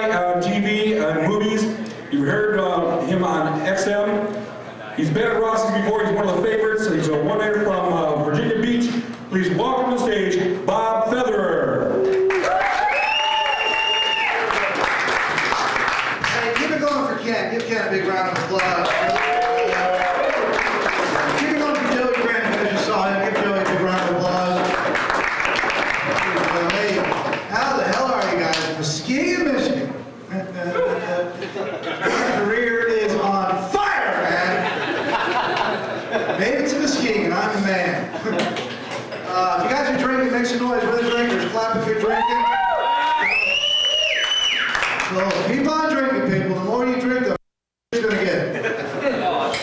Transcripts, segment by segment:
guy on TV and movies. You've heard him on XM. He's been at Rossi's before. He's one of the favorites. He's a one-hitter from Virginia Beach. Please welcome to the stage, Bob Featherer. Hey, keep it going for Ken. Give Ken a big round of applause. Keep it going for Joey Grant, as you saw him. Give Joey a big round of applause. Hey, how the hell are you guys? Muskegon, Michigan. My career is on fire, man. Made it to Muskegon. I'm the man. If you guys are drinking, make some noise with the drinkers. Clap if you're drinking. So keep on drinking, people. The more you drink, the more you're going to get.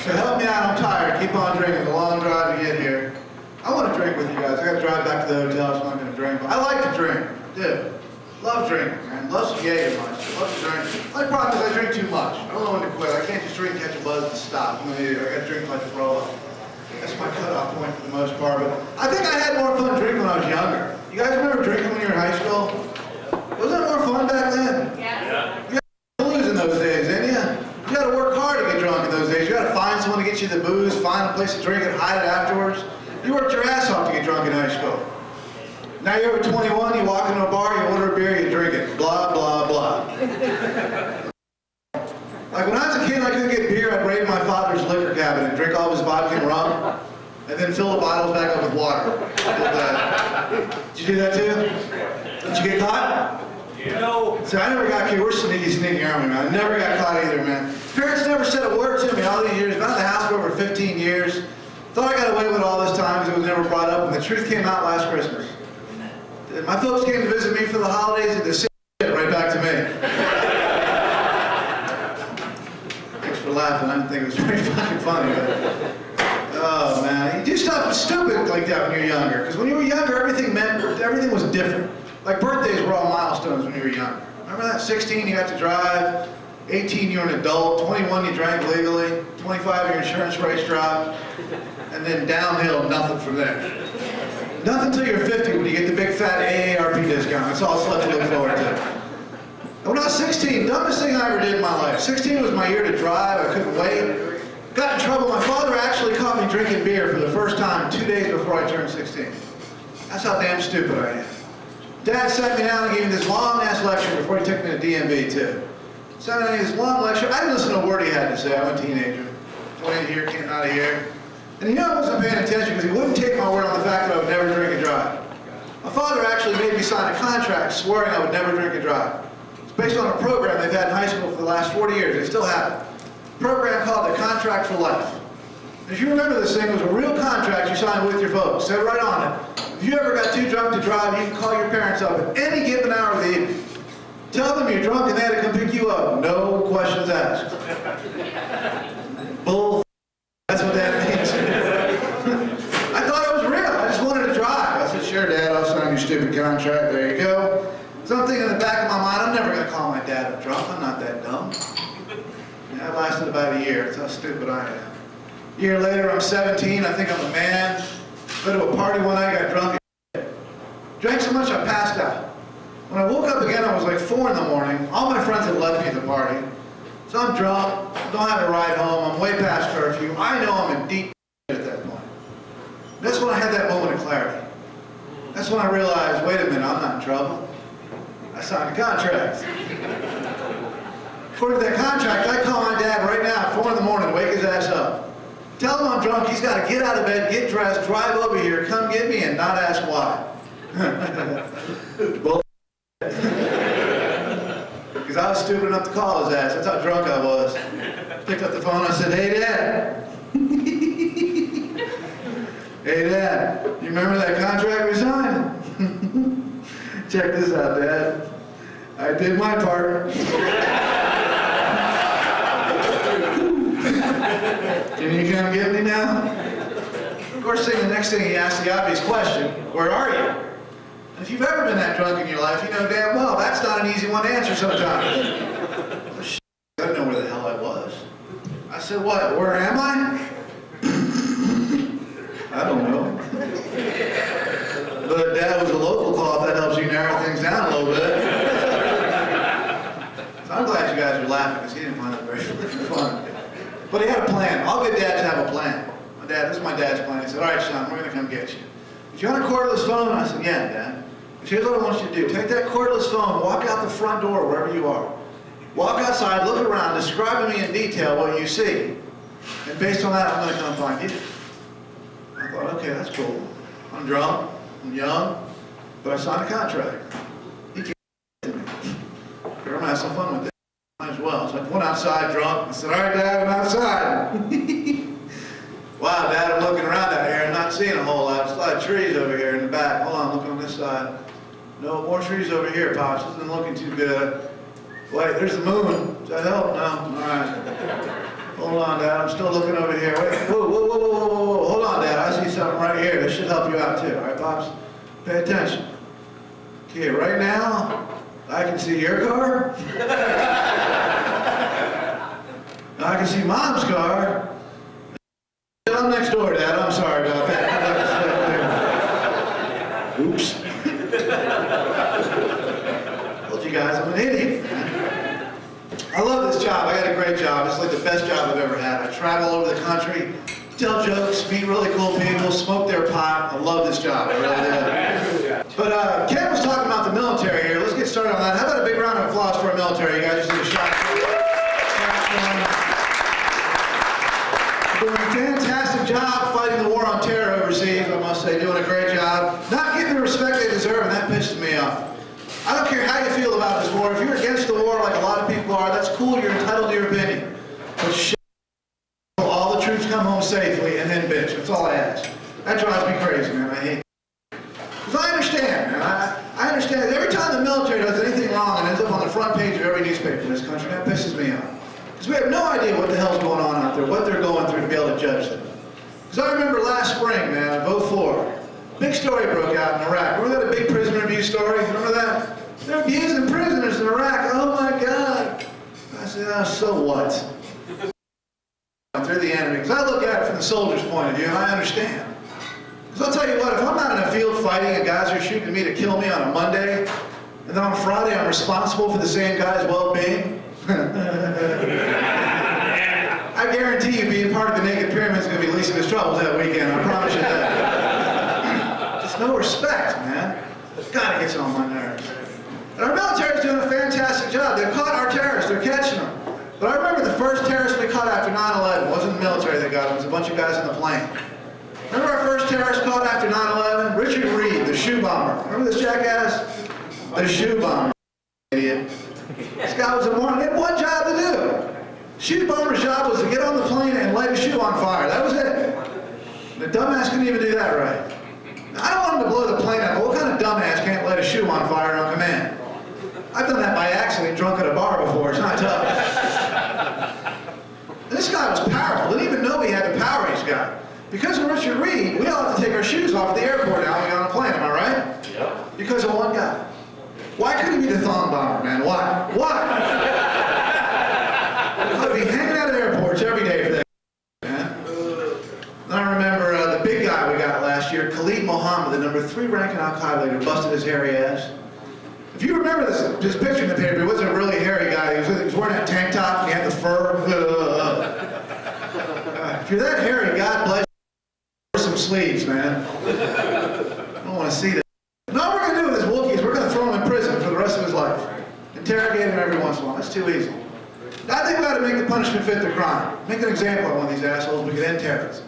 So help me out. I'm tired. Keep on drinking. It's a long drive to get here. I want to drink with you guys. I got to drive back to the hotel, so I'm going to drink. But I like to drink. Dude. Love drinking, man. Love some Jaeger much. Love to drink. My problem is I drink too much. I don't know when to quit. I can't just drink, catch a buzz, and stop. I got to drink like a throw up. That's my cutoff point for the most part. But I think I had more fun drinking when I was younger. You guys remember drinking when you were in high school? Wasn't it more fun back then? Yeah. You got to lose in those days, didn't you? You got to work hard to get drunk in those days. You got to find someone to get you the booze, find a place to drink it, hide it afterwards. You worked your ass off to get drunk in high school. Now you're over 21, you walk into a bar, you order a beer, you drink it. Blah, blah, blah. Like when I was a kid, I couldn't get beer, I'd raid my father's liquor cabinet and drink all of his vodka and rum, and then fill the bottles back up with water. Did you do that too? Did you get caught? No. See, I never got caught. We're sneaky army, man. I never got caught either, man. Parents never said a word to me all these years. Been in the house for over 15 years. Thought I got away with it all this time because it was never brought up, and the truth came out last Christmas. My folks came to visit me for the holidays and the same shit right back to me. Thanks for laughing. I didn't think it was very fucking funny. But, oh man, you do stuff stupid like that when you're younger. Because when you were younger, everything was different. Like birthdays were all milestones when you were younger. Remember that? 16, you got to drive. 18, you're an adult. 21, you drank legally. 25, your insurance rates dropped. And then downhill, nothing from there. Nothing until you're 50 when you get the big fat AARP discount. That's all left to look forward to. And when I was 16, dumbest thing I ever did in my life. 16 was my year to drive. I couldn't wait. Got in trouble. My father actually caught me drinking beer for the first time 2 days before I turned 16. That's how damn stupid I am. Dad sat me down and gave me this long-ass lecture before he took me to DMV, too. Sat me down and gave this long lecture. I didn't listen to a word he had to say. I'm a teenager. 20 here, came out of here. And he knew I wasn't paying attention because he wouldn't take my word on the fact that I would never drink and drive. My father actually made me sign a contract swearing I would never drink and drive. It's based on a program they've had in high school for the last 40 years. They still have it. A program called the Contract for Life. If you remember this thing, it was a real contract you signed with your folks. Said right on it. If you ever got too drunk to drive, you can call your parents up at any given hour of the evening. Tell them you're drunk and they had to come pick you up. No questions asked. Bull. That's what that means. I thought it was real. I just wanted to drive. I said, sure, Dad, I'll sign your stupid contract. There you go. So I'm thinking in the back of my mind, I'm never going to call my dad up drunk. I'm not that dumb. Yeah, it lasted about a year. That's how stupid I am. A year later, I'm 17. I think I'm a man. Go to a party one night, got drunk and drank so much I passed out. When I woke up again, I was like 4 in the morning. All my friends had left me at the party. So I'm drunk, don't have a ride home, I'm way past curfew. I know I'm in deep at that point. That's when I had that moment of clarity. That's when I realized, wait a minute, I'm not in trouble. I signed a contract. According to that contract, I call my dad right now at 4 in the morning, wake his ass up. Tell him I'm drunk, he's got to get out of bed, get dressed, drive over here, come get me, and not ask why. Because I was stupid enough to call his ass. That's how drunk I was. Picked up the phone, I said, hey, Dad. Hey, Dad, you remember that contract we signed? Check this out, Dad. I did my part. Can you come get me now? Of course, the next thing he asked the obvious question, where are you? If you've ever been that drunk in your life, you know damn well that's not an easy one to answer sometimes. Well, shit, I didn't know where the hell I was. I said, what, where am I? I don't know. But Dad was a local call, if that helps you narrow things down a little bit. I'm glad you guys are laughing because he didn't find that very fun. But he had a plan. All good dads have a plan. This is my dad's plan. He said, all right, son, we're going to come get you. Is you on a cordless phone? I said, yeah, Dad. He said, here's what I want you to do. Take that cordless phone, walk out the front door wherever you are. Walk outside, look around, describe to me in detail what you see. And based on that, I'm going to come find you. I thought, okay, that's cool. I'm drunk, I'm young, but I signed a contract. He can't get to me. I'm going to have some fun with this. Might as well. So I went outside drunk. I said, all right, Dad, I'm outside. Wow, Dad, I'm looking around out here. I'm not seeing a whole lot. There's a lot of trees over here in the back. Hold on, looking on this side. No, more trees over here, Pops. This isn't looking too good. Wait, there's the moon. Does that help? No? All right. Hold on, Dad. I'm still looking over here. Wait, whoa, whoa, whoa, whoa, whoa, whoa. Hold on, Dad. I see something right here. This should help you out, too. All right, Pops? Pay attention. Okay, right now, I can see your car. I can see Mom's car. I'm next door, Dad. I'm sorry about that. Oops. Told you guys I'm an idiot. I love this job. I got a great job. It's like the best job I've ever had. I travel over the country, tell jokes, meet really cool people, smoke their pot. I love this job. I really do. But Ken was talking about the military here. Let's get started on that. How about a big round of applause for our military? You guys just did a shot. Doing a fantastic job fighting the war on terror overseas, I must say, doing a great job. Not getting the respect they deserve, and that pisses me off. I don't care how you feel about this war. If you're against the war like a lot of people are, that's cool, you're entitled to your opinion. But shit, all the troops come home safely and then bitch. That's all I ask. That drives me crazy, man. I hate it. Because I understand, man. I understand that every time the military does anything wrong, it ends up on the front page of every newspaper in this country. That pisses me off. Because we have no idea what the hell's going on out there, what they're going through to be able to judge them. Because I remember last spring, man, in 04, big story broke out in Iraq. Remember that big prisoner abuse story? Remember that? They're abusing prisoners in Iraq. Oh my God. I said, oh, so what? They're the enemy. Because I look at it from the soldier's point of view, and I understand. Because I'll tell you what, if I'm out in a field fighting and guys are shooting me to kill me on a Monday, and then on Friday I'm responsible for the same guy's well-being, I guarantee you being part of the Naked Pyramid is going to be least of his troubles that weekend. I promise you that. Just no respect, man. God, it gets on my nerves. And our military is doing a fantastic job. They've caught our terrorists. They're catching them. But I remember the first terrorist we caught after 9/11. It wasn't the military that got him. It was a bunch of guys on the plane. Remember our first terrorist caught after 9/11? Richard Reed, the shoe bomber. Remember this jackass? The shoe bomber. Idiot. This guy was a moron. He had one job to do. Shoe bomber's job was to get on the plane and light a shoe on fire. That was it. The dumbass couldn't even do that right. Now, I don't want him to blow the plane up, but what kind of dumbass can't light a shoe on fire on command? I've done that by accident, drunk at a bar before. It's not tough. And this guy was powerful. Didn't even know he had the power he's got. Because of Richard Reed, we all have to take our shoes off at the airport now when we get on a plane. Am I right? Yep. Because of one guy. Why couldn't he be the thong bomber, man? Why? Why? I'd be hanging out at airports every day for that, man. And I remember the big guy we got last year, Khalid Mohammed, the #3 ranking Al-Qaeda leader, busted his hairy ass. If you remember this picture in the paper, he wasn't a really hairy guy. He was wearing that tank top and he had the fur. If you're that hairy, God bless you. Wear some sleeves, man. I don't want to see that. All we're going to do with this Wookiee is we're going to throw him in prison for the rest of his life. Interrogate him every once in a while. That's too easy. I think we ought to make the punishment fit the crime. Make an example of one of these assholes. We could end terrorism.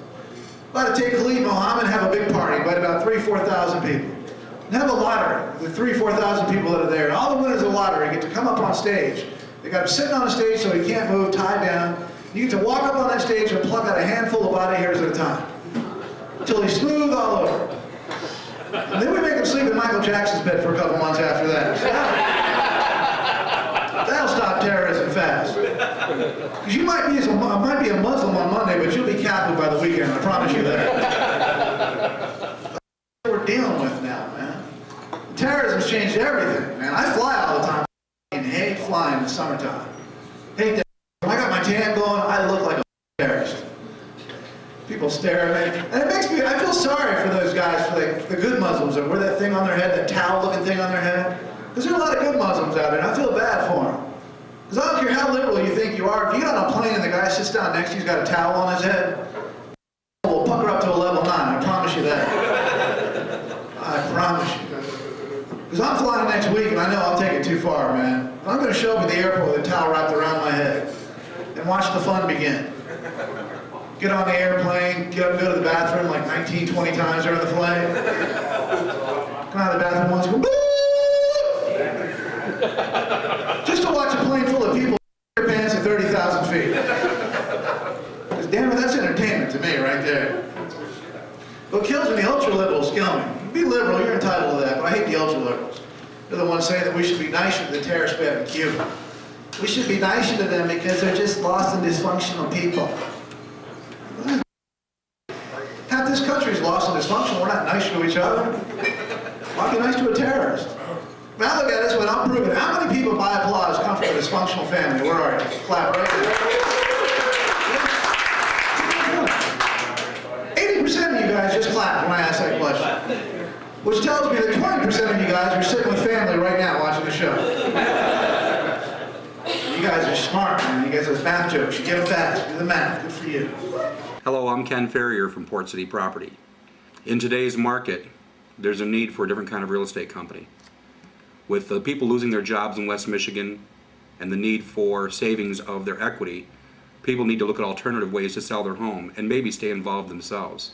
We ought to take Khalid Mohammed and have a big party, invite about 3,000 to 4,000 people. And have a lottery with 3,000 to 4,000 people that are there. And all the winners of the lottery get to come up on stage. They got him sitting on a stage so he can't move, tied down. You get to walk up on that stage and pluck out a handful of body hairs at a time. Until he's smooth all over. And then we make him sleep in Michael Jackson's bed for a couple months after that. That'll stop terrorism fast. Because you might be a Muslim on Monday, but you'll be Catholic by the weekend, I promise you that. That's what we're dealing with now, man. Terrorism's changed everything, man. I fly all the time. I hate flying in the summertime. Hate that. When I got my tan going, I look like a terrorist. People stare at me. And it makes me, I feel sorry for those guys, for the good Muslims that wear that thing on their head, that towel-looking thing on their head. Because there are a lot of good Muslims out there, and I feel bad for them. Because sits down next to you, he's got a towel on his head. We'll pucker up to a level 9, I promise you that. I promise you. Because I'm flying next week and I know I'll take it too far, man. I'm going to show up at the airport with a towel wrapped around my head and watch the fun begin. Get on the airplane, get up and go to the bathroom like 19, 20 times during the flight. Come out of the bathroom once, go, boo! Just to watch a plane full of people in their pants at 30,000 feet. Because damn it, that's entertainment to me right there. What kills me, the ultra-liberals kill me. Be liberal, you're entitled to that, but I hate the ultra-liberals. They're the ones saying that we should be nicer to the terrorists we have in Cuba. We should be nicer to them because they're just lost and dysfunctional people. Half this country is lost and dysfunctional. We're not nicer to each other. Why be nice to a terrorist? Now look at this one, I'm proving. How many people by applause come from a dysfunctional family? Where are you? Clap right there. 80% of you guys just clapped when I asked that question. Which tells me that 20% of you guys are sitting with family right now watching the show. You guys are smart, man. You guys have math jokes. You get them fast. Do the math. Good for you. Hello, I'm Ken Ferrier from Port City Property. In today's market, there's a need for a different kind of real estate company. With the people losing their jobs in West Michigan and the need for savings of their equity, people need to look at alternative ways to sell their home and maybe stay involved themselves.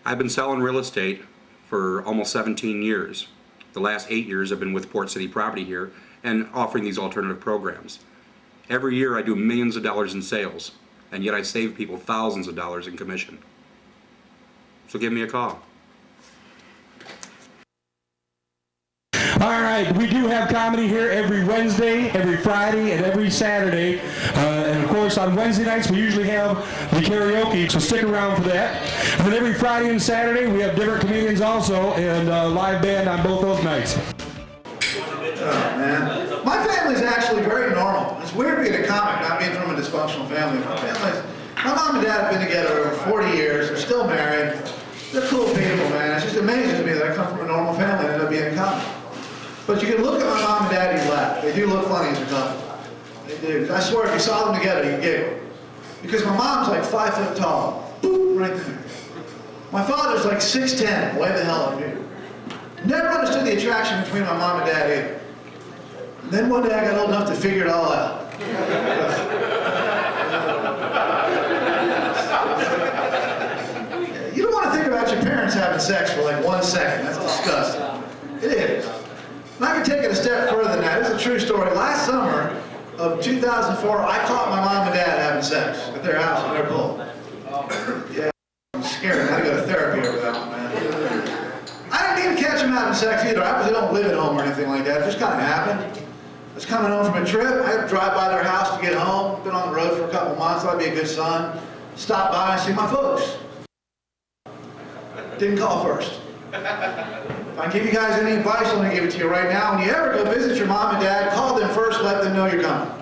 I've been selling real estate for almost 17 years. The last 8 years I've been with Port City Property here and offering these alternative programs. Every year I do millions of dollars in sales, and yet I save people thousands of dollars in commission. So give me a call. All right, we do have comedy here every Wednesday, every Friday, and every Saturday. And of course, on Wednesday nights, we usually have the karaoke, so stick around for that. And then every Friday and Saturday, we have different comedians also, and live band on both those nights. Oh, man. My family's actually very normal. It's weird being a comic, not being from a dysfunctional family. My mom and dad have been together over 40 years. They're still married. They're cool people, man. It just amazes me that I come from a normal family and end up being a comic. But you can look at my mom and dad and you laugh. They do look funny as a couple. They do. I swear, if you saw them together, you'd giggle. Because my mom's like 5 foot tall. Boop, right there. My father's like 6'10", way the hell up here. Never understood the attraction between my mom and dad either. And then one day I got old enough to figure it all out. You don't want to think about your parents having sex for like 1 second. That's disgusting. It is. And I can take it a step further than that. This is a true story. Last summer of 2004, I caught my mom and dad having sex at their house in their pool. Yeah, I'm scared. I had to go to therapy over that one, man. I didn't need to catch them having sex either. They don't live at home or anything like that. It just kind of happened. I was coming home from a trip. I had to drive by their house to get home. Been on the road for a couple months. Thought I'd be a good son. Stop by and see my folks. Didn't call first. If I give you guys any advice, I'm going to give it to you right now. When you ever go visit your mom and dad, call them first, let them know you're coming.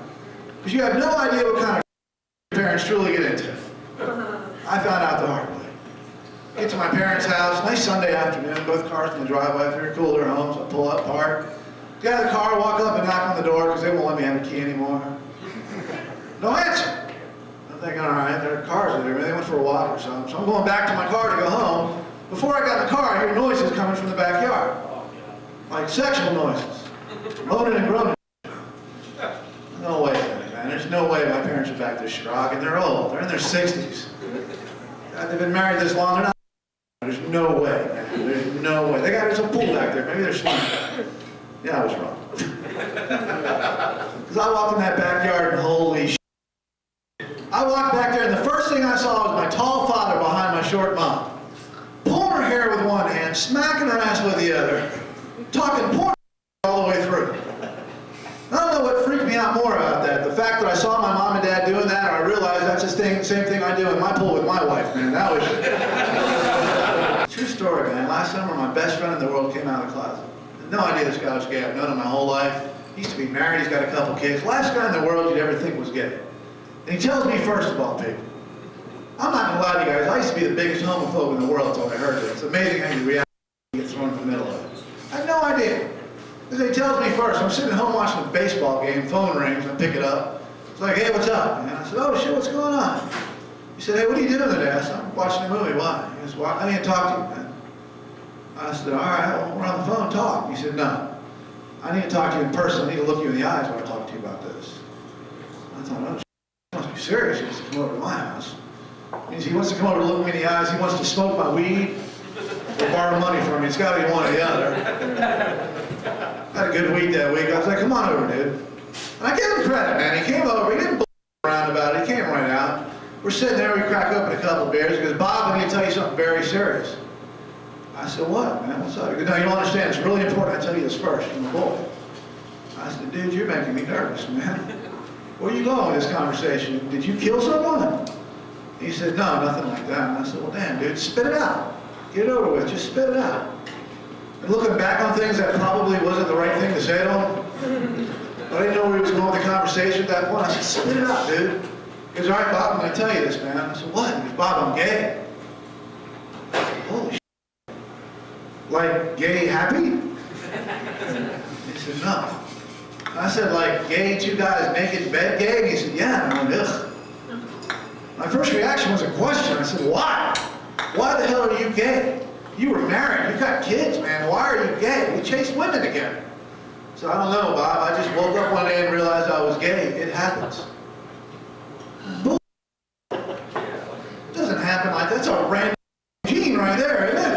Because you have no idea what kind of your parents truly get into. I found out the hard way. Get to my parents' house, nice Sunday afternoon, both cars in the driveway, very cool, their homes, I pull up, park. Get out of the car, walk up and knock on the door because they won't let me have a key anymore. No answer. I'm thinking, all right, their cars are there, maybe they went for a walk or something. So I'm going back to my car to go home. Before I got in the car, I hear noises coming from the backyard. Like sexual noises. Moaning and groaning. No way, man. There's no way my parents are back there shrogging. They're old. They're in their 60s. God, they've been married this long. They're not. There's no way, man. There's no way. There's a pool back there. Maybe they're swimming. Yeah, I was wrong. Because I walked in that backyard and holy shit. I walked back there and the first thing I saw was my tall father behind my short mom. Pulling her hair with one hand, smacking her ass with the other, talking porn all the way through. I don't know what freaked me out more about that. The fact that I saw my mom and dad doing that, or I realized that's the same thing I do in my pool with my wife, man. That was true story, man. Last summer, my best friend in the world came out of the closet. No idea this guy was gay. I've known him my whole life. He used to be married. He's got a couple kids. Last guy in the world you'd ever think was gay. And he tells me first of all, people, I'm not going to lie to you guys, I used to be the biggest homophobe in the world until I heard this. It's amazing how you react when you get thrown in the middle of it. I had no idea. Because he tells me first, I'm sitting at home watching a baseball game, phone rings, I pick it up. It's like, hey, what's up? And I said, oh shit, what's going on? He said, hey, what are you doing today? I said, I'm watching a movie. Why? He goes, well, I need to talk to you, man. I said, all right, well, we're on the phone, talk. He said, no. I need to talk to you in person. I need to look you in the eyes when I talk to you about this. I thought, oh, he must be serious. He wants to come over to my house. He wants to come over to look me in the eyes. He wants to smoke my weed or borrow money from me. It's got to be one or the other. I had a good week that week. I was like, come on over, dude. And I gave him credit, man. He came over. He didn't bull around about it. He came right out. We're sitting there. We crack open a couple of beers. He goes, Bob, I need to tell you something very serious. I said, what, man? What's up? He goes, no, you don't understand. It's really important I tell you this first. You're my boy. I said, dude, you're making me nervous, man. Where are you going with this conversation? Did you kill someone? He said, no, nothing like that. And I said, well, damn, dude, spit it out. Get it over with. Just spit it out. And looking back on things, that probably wasn't the right thing to say to him. But I didn't know where he was going with the conversation at that point. I said, spit it out, dude. He goes, all right, Bob, I'm going to tell you this, man. I said, what? He goes, Bob, I'm gay. I said, holy shit. Like, gay happy? He said, no. I said, like, gay, two guys naked in bed gay? And he said, yeah. And I went, ugh. My first reaction was a question. I said, why? Why the hell are you gay? You were married. You got kids, man. Why are you gay? We chased women together. So I don't know, Bob. I just woke up one day and realized I was gay. It happens. Bull. It doesn't happen like that. That's a random gene right there, isn't it?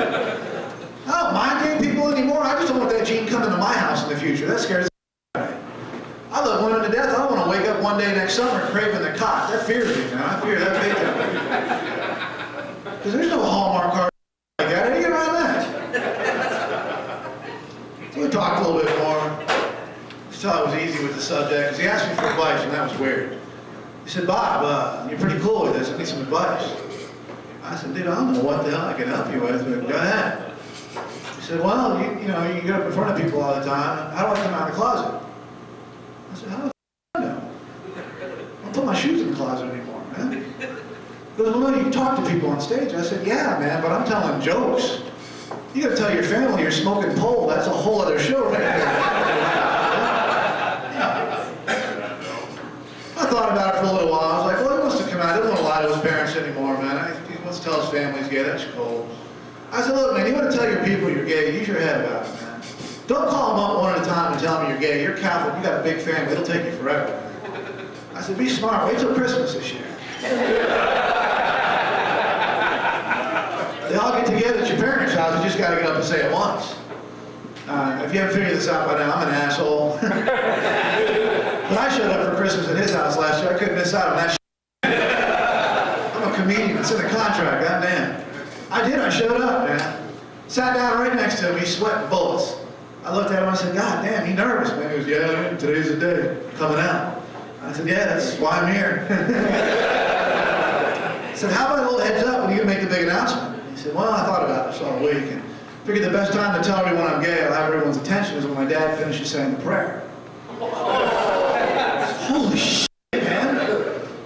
I don't mind gay people anymore. I just don't want that gene coming to my house in the future. That scares me. I love women to death. I don't want to wake up one day next summer craving the cock. That fears me, man. I fear that big time. Because there's no Hallmark card like that. How do you get around that? So we talked a little bit more. I thought it was easy with the subject. Because he asked me for advice, and that was weird. He said, Bob, you're pretty cool with this. I need some advice. I said, dude, I don't know what the hell I can help you with, but go ahead. He said, well, you know, you get up in front of people all the time. How do I come out of the closet? I said, how the f*** do I know? I don't put my shoes in the closet anymore, man. He goes, well, no, you talk to people on stage. I said, yeah, man, but I'm telling jokes. You gotta tell your family you're smoking pole. That's a whole other show right there. I thought about it for a little while. I was like, well, he wants to come out. He doesn't want to lie to his parents anymore, man. He wants to tell his family he's gay. That's cool. I said, look, man, you want to tell your people you're gay, use your head about it, man. Don't call them up one at a time and tell them you're gay. You're Catholic. You got a big family. It'll take you forever. I said, be smart. Wait till Christmas this year. They all get together at your parents' house. You just got to get up and say it once. If you haven't figured this out by now, I'm an asshole. When I showed up for Christmas at his house last year, I couldn't miss out on that shit. I'm a comedian. It's in the contract. Goddamn. I did. I showed up, man. Sat down right next to him. He's sweating bullets. I looked at him, I said, God damn, he's nervous, man. He goes, yeah, today's the day, coming out. I said, yeah, that's why I'm here. I said, how about a little heads up when you make the big announcement? He said, well, I thought about this all week, and figured the best time to tell everyone I'm gay, I'll have everyone's attention, is when my dad finishes saying the prayer. Holy shit, man.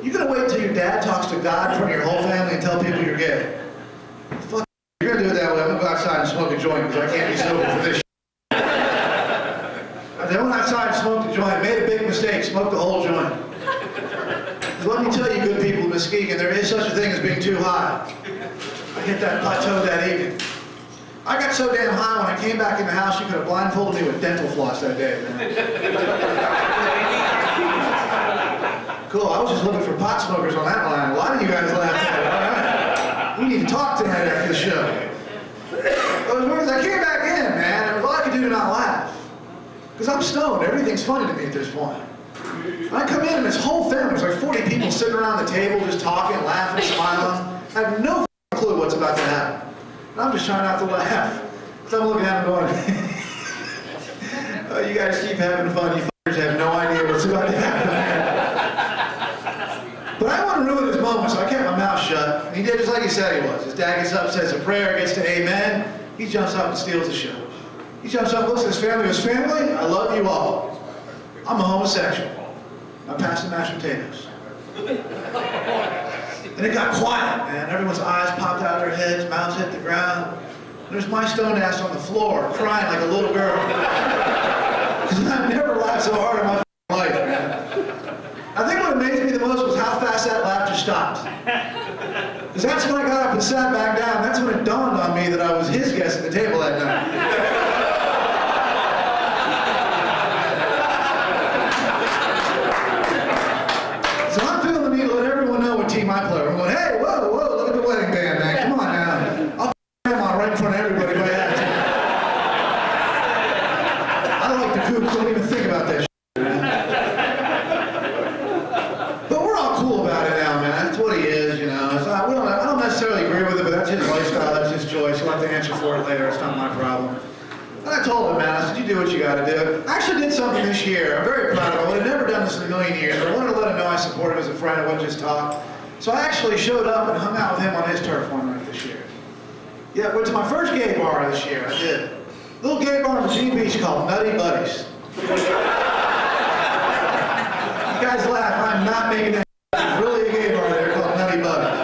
You gonna wait until your dad talks to God in front of your whole family and tell people you're gay? Fuck, you're gonna do it that way. I'm gonna go outside and smoke a joint because I can't be sober for this shit. I went outside and smoked a joint, made a big mistake, smoked the whole joint. Let me tell you, good people of Muskegon, there is such a thing as being too high. I hit that plateau that evening. I got so damn high when I came back in the house, you could have blindfolded me with dental floss that day, man. Cool, I was just looking for pot smokers on that line. A lot of you guys laughed at it. All right. We need to talk tonight after the show. I came back in, man, and all I could do to not laugh. Because I'm stoned. Everything's funny to me at this point. I come in and this whole family, there's like 40 people sitting around the table just talking, laughing, smiling. I have no clue what's about to happen. And I'm just trying not to laugh. So I'm looking at them going, oh, you guys keep having fun. You f***ers have no idea what's about to happen. But I don't want to ruin this moment, so I kept my mouth shut. And he did just like he said he was. His dad gets up, says a prayer, gets to amen. He jumps up and steals the show. He jumps up, looks at his family, goes, family, I love you all. I'm a homosexual. I'm passing mashed potatoes. And it got quiet, man. Everyone's eyes popped out of their heads, mouths hit the ground. And there's my stoned ass on the floor, crying like a little girl. Because I've never laughed so hard in my life, man. I think what amazed me the most was how fast that laughter stopped. Because that's when I got up and sat back down. That's when it dawned on me that I was his guest at the table that night. So I'm feeling the need to let everyone know what team I play. I'm going, hey, whoa, whoa, look at the wedding band, man. Come on now. I'll him on right in front of everybody if I have to. I like the Cougs, don't even think about that shit. But we're all cool about it now, man. That's what he is, you know. It's not, I don't necessarily agree with it, but that's his lifestyle, that's his choice. He'll have to answer for it later. It's not my problem. And I told him, man, I said, you do what you got to do. I actually did something this year. I'm very proud of it. I would have never done this in a million years. I wanted to let him know I support him as a friend. I wouldn't just talk. So I actually showed up and hung out with him on his turf one night this year. Yeah, went to my first gay bar this year. I did. Little gay bar in Virginia Beach called Nutty Buddies. You guys laugh. I'm not making that. There's really a gay bar there called Nutty Buddies.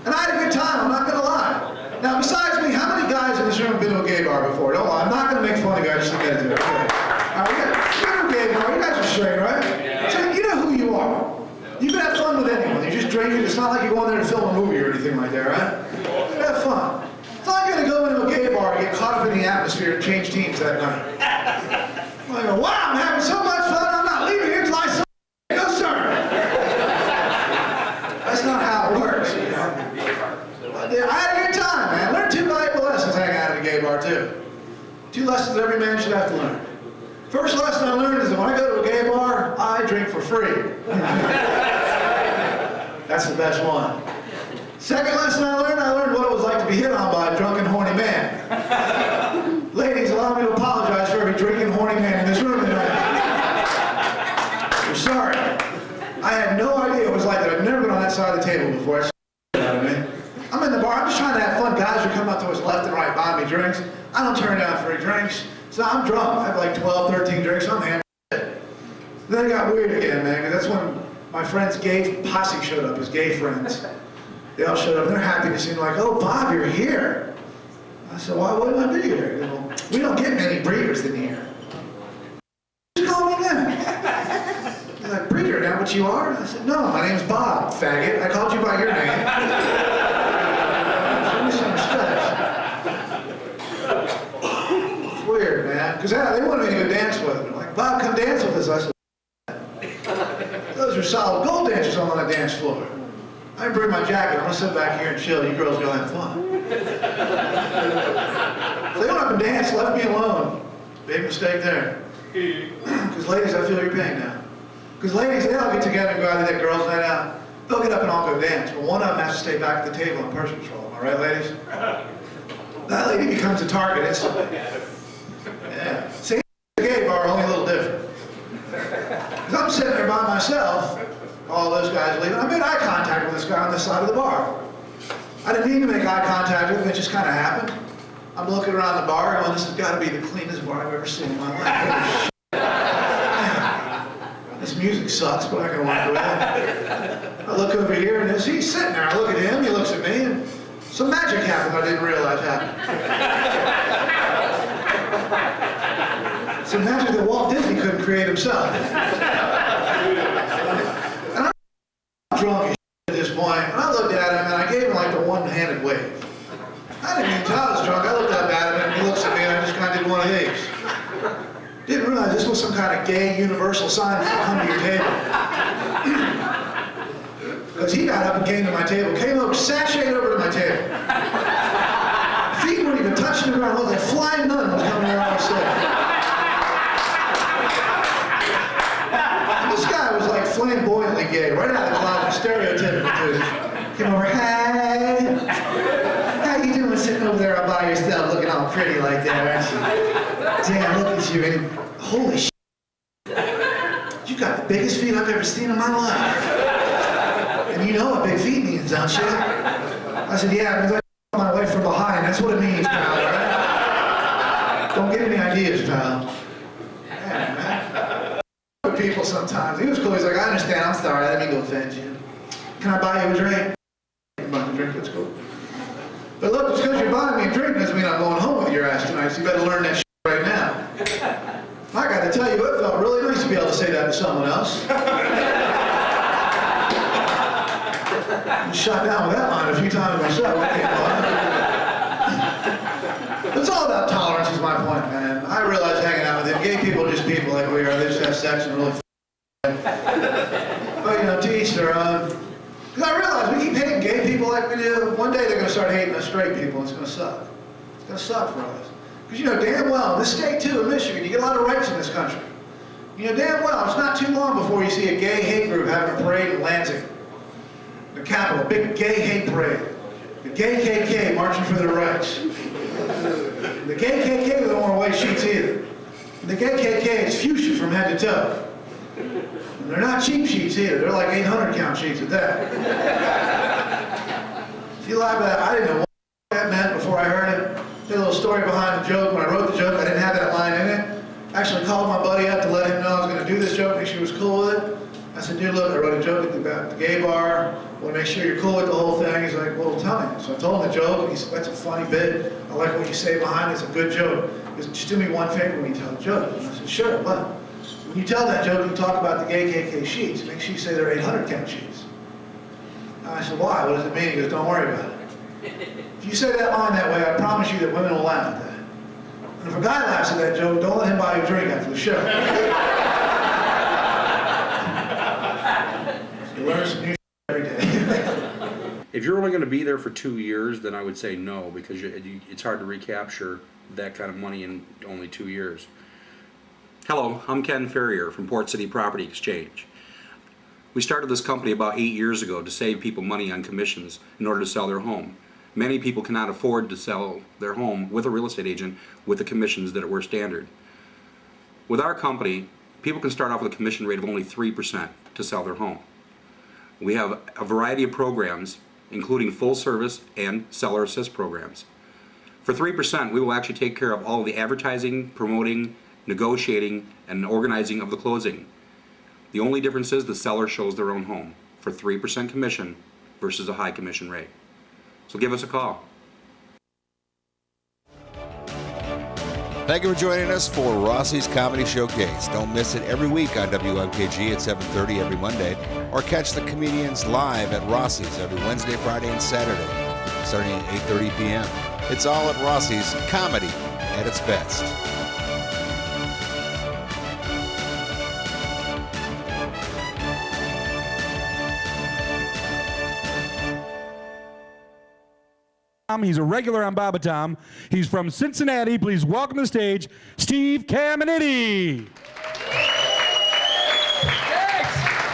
And I had a good time. I'm not going to lie. Now, besides me, how many guys in this room have been to a gay bar before? Don't lie. I'm not going to make fun of guys just to get into it. Okay. All right, you've been to a gay bar. You guys are straight, right? So you know who you are. You can have fun with anyone. You're just drinking. It's not like you're going there to film a movie or anything like that, right? You can have fun. It's not going to go into a gay bar and get caught up in the atmosphere and change teams that night. I go, wow, I'm having so much fun. I'm not leaving here till I say, go, sir. That's not how it works, you know. I had a good time, man. I learned 2 valuable lessons hanging out at a gay bar, too. 2 lessons every man should have to learn. First lesson I learned is that when I go to a gay bar, I drink for free. That's the best one. Second lesson I learned what it was like to be hit on by a drunken, horny man. Ladies, allow me to apologize for every drinking, horny man in this room tonight. I'm sorry. I had no idea it was like that. I've never been on that side of the table before. I'm in the bar. I'm just trying to have fun. Guys are coming up to us left and right buying me drinks. I don't turn down free drinks. So I'm drunk. I have like 12, 13 drinks. I'm hammered. Then it got weird again, man, because that's when my friend's gay posse showed up, his gay friends. They all showed up, and they're happy to see me, like, oh, Bob, you're here. I said, why wouldn't I be here? They go, we don't get many breeders in here. Just call me then. He's like, breeder, now what you are? I said, no, my name's Bob, faggot. I called you by your name. Show me some respect. It's weird, man, because they wanted me to go dance with them. Like, Bob, come dance with us. I said, those are solid gold dancers on that dance floor. I didn't bring my jacket. I'm going to sit back here and chill. You girls go have fun. So they went up and danced, left me alone. Big mistake there. Because ladies, I feel your pain now. Because ladies, they all get together and go out to that girls' night out. They'll get up and all go dance. But one of them has to stay back at the table on person control. Am I right, ladies? That lady becomes a target instantly. Yeah. See, the gay bar, only a little different. Because I'm sitting there by myself, all those guys leaving. I made eye contact with this guy on this side of the bar. I didn't mean to make eye contact with him, it just kind of happened. I'm looking around the bar going, this has got to be the cleanest bar I've ever seen in my life. This music sucks, but I can walk away. I look over here and he's sitting there. I look at him, he looks at me, and some magic happened I didn't realize happened. Some magic that Walt Disney couldn't create himself. And I'm drunk as at this point, and I looked at him and I gave him like the one-handed wave. I didn't even tell I was drunk. I looked up at him and he looks at me and I just kind of did one of these. Didn't realize this was some kind of gay universal sign for come to your table. Because he got up and came to my table, came over, sashayed over to my table. Feet weren't even touching the ground. Looked like flying nun was coming around the stage. This guy was like flamboyantly gay, right out of the closet, stereotypical dude. Came over, hey, how you doing sitting over there all by yourself looking all pretty like that, aren't you? Damn, look at you, and holy shit, you got the biggest feet I've ever seen in my life. And you know what big feet means, don't you? I said, yeah, it means I my wife from behind, that's what it means, pal, right? Don't get any ideas, pal. Yeah, man. People sometimes. He was cool. He's like, I understand. I'm sorry. I didn't mean to offend you. Can I buy you a drink? You can buy me a drink. That's cool. But look, just because you're buying me a drink doesn't mean I'm going home with your ass tonight. So you better learn that shit right now. I got to tell you, it felt really nice to be able to say that to someone else. been shot down with that line a few times myself. It's all about tolerance is my point, man. I realize hanging out with them, gay people are just people like we are. They just have sex and really but, you know, to each their own. Because I realize we keep hating gay people like we do. One day they're going to start hating us straight people, and it's going to suck. It's going to suck for us. Because you know damn well, in this state too, in Michigan, you get a lot of rights in this country. You know damn well, it's not too long before you see a gay hate group having a parade in Lansing. The Capitol, big gay hate parade. The gay KK marching for their rights. The gay KK don't want to wear sheets either. The gay KK is fuchsia from head to toe. And they're not cheap sheets either. They're like 800 count sheets at that. If you lie about that, I didn't know what that meant before I heard it. Did a little story behind the joke. When I wrote the joke, I didn't have that line in it. I actually called my buddy up to let him know I was going to do this joke, make sure he was cool with it. I said, dude, look, I wrote a joke about the gay bar. I want to make sure you're cool with the whole thing. He's like, well, tell me. So I told him the joke, and he said, that's a funny bit. I like what you say behind it. It's a good joke. He said, just do me one favor when you tell the joke. And I said, sure, what? When you tell that joke, you talk about the gay KK sheets. Make sure you say they're 800 count sheets. And I said, why? What does it mean? He goes, don't worry about it. If you say that line that way, I promise you that women will laugh at that. And if a guy laughs at that joke, don't let him buy you a drink after the show. You learn some new every day. If you're only going to be there for 2 years, then I would say no, because it's hard to recapture that kind of money in only 2 years. Hello, I'm Ken Ferrier from Port City Property Exchange. We started this company about 8 years ago to save people money on commissions in order to sell their home. Many people cannot afford to sell their home with a real estate agent with the commissions that were standard. With our company, people can start off with a commission rate of only 3% to sell their home. We have a variety of programs, including full service and seller assist programs. For 3%, we will actually take care of all of the advertising, promoting, negotiating, and organizing of the closing. The only difference is the seller shows their own home for 3% commission versus a high commission rate. So give us a call. Thank you for joining us for Rossi's Comedy Showcase. Don't miss it every week on WMKG at 7:30 every Monday, or catch the comedians live at Rossi's every Wednesday, Friday, and Saturday, starting at 8:30 p.m. It's all at Rossi's, comedy at its best. He's a regular on Baba Tom. He's from Cincinnati. Please welcome to the stage, Steve Caminiti.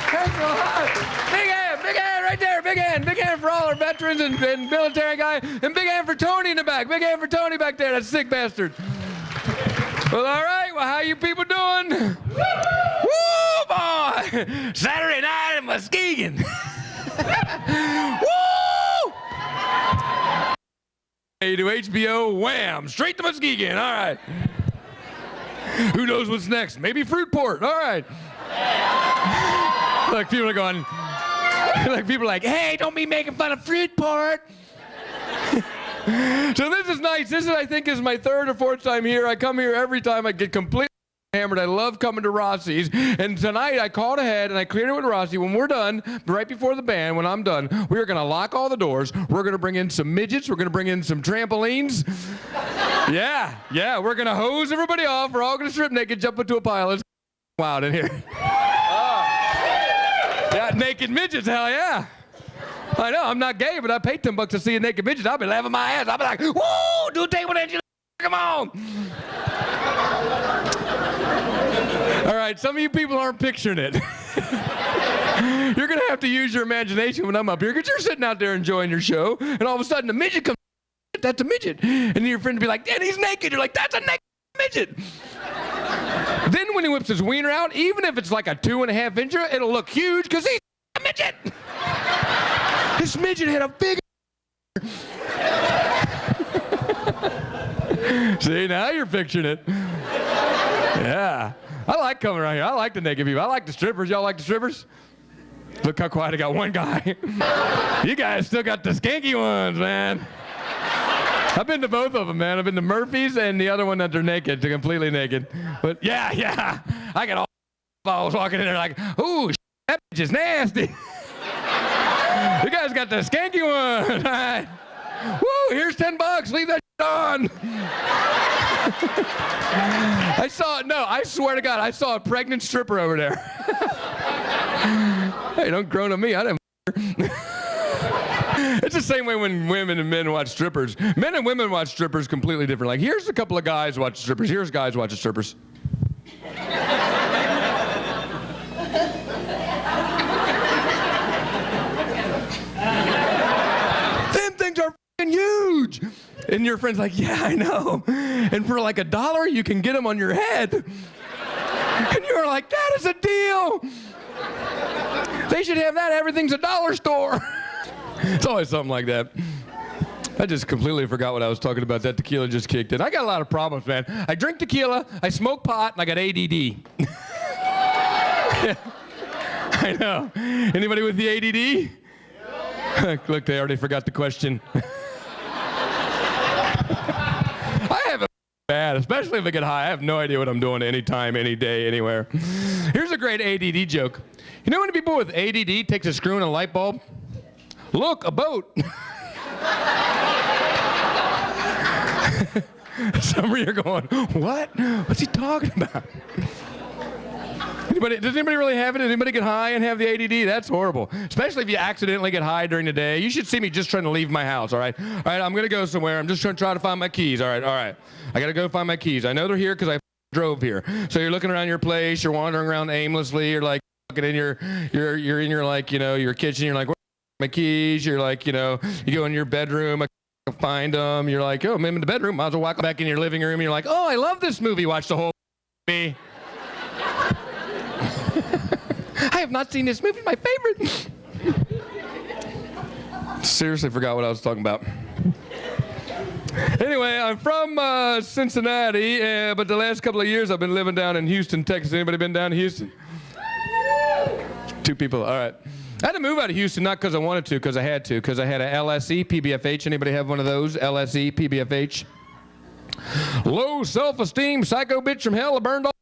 Thanks a lot. Big hand right there. Big hand for all our veterans and military guys. And big hand for Tony in the back. Big hand for Tony back there, that sick bastard. Well, all right. Well, how you people doing? Woo, boy. Saturday night in Muskegon. Woo! To HBO, wham, straight to Muskegon, all right. Who knows what's next? Maybe Fruitport, all right. Like people are going, like people are like, hey, don't be making fun of Fruitport. So this is nice. This is, I think, is my third or fourth time here. I come here every time. I get completely hammered. I love coming to Rossi's. And tonight I called ahead and I cleared it with Rossi. When we're done, right before the band, when I'm done, we're going to lock all the doors. We're going to bring in some midgets. We're going to bring in some trampolines. Yeah, we're going to hose everybody off. We're all going to strip naked, jump into a pile. It's wild in here. Yeah, naked midgets, hell yeah. I know, I'm not gay, but I paid $10 to see a naked midget. I'll be laughing my ass. I'll be like, woo, do a table dance, come on. All right, some of you people aren't picturing it. You're going to have to use your imagination when I'm up here, because you're sitting out there enjoying your show, and all of a sudden a midget comes, that's a midget. And then your friend will be like, and he's naked. You're like, that's a naked midget. Then when he whips his wiener out, even if it's like a 2.5 incher, it'll look huge because he's a midget. This midget had a big. See, now you're picturing it. Yeah. I like coming around here. I like the naked people. I like the strippers. Y'all like the strippers? Look how quiet I got one guy. You guys still got the skanky ones, man. I've been to both of them, man. I've been to Murphy's and the other one that they're naked, they're completely naked. But yeah. I got all balls walking in there like, ooh, that bitch is nasty. You guys got the skanky one. All right. Woo, here's $10. Leave that on. I swear to God, I saw a pregnant stripper over there. Hey, don't groan at me. I didn't. It's the same way when women and men watch strippers. Men and women watch strippers completely different. Like, here's a couple of guys watching strippers. Here's guys watching strippers. Them things are f***ing huge. And your friend's like, yeah, I know. And for like $1, you can get them on your head. And you're like, that is a deal. They should have that. Everything's a dollar store. It's always something like that. I just completely forgot what I was talking about. That tequila just kicked in. I got a lot of problems, man. I drink tequila, I smoke pot, and I got ADD. I know. Anybody with the ADD? Look, they already forgot the question. I have a bad, especially if I get high. I have no idea what I'm doing anytime, any day, anywhere. Here's a great ADD joke. You know when people with ADD takes a screw in a light bulb? Look, a boat. Some of you are going, what? What's he talking about? Does anybody really have it? Does anybody get high and have the ADD? That's horrible. Especially if you accidentally get high during the day. You should see me just trying to leave my house, all right? All right, I'm going to go somewhere. I'm just trying to find my keys. All right. I got to go find my keys. I know they're here because I drove here. So you're looking around your place. You're wandering around aimlessly. You're like in you're in your, like, you know, your kitchen. You're like, where are my keys? You're like, you know, you go in your bedroom. I find them. You're like, oh, I'm in the bedroom. Might as well walk back in your living room. And you're like, oh, I love this movie. Watch the whole movie. I have not seen this movie. My favorite. Seriously forgot what I was talking about. Anyway, I'm from Cincinnati, but the last couple of years I've been living down in Houston, Texas. Anybody been down to Houston? 2 people. All right. I had to move out of Houston, not because I wanted to, because I had to, because I had a LSE, PBFH. Anybody have one of those? LSE, PBFH? Low self-esteem, psycho bitch from hell, I burned all.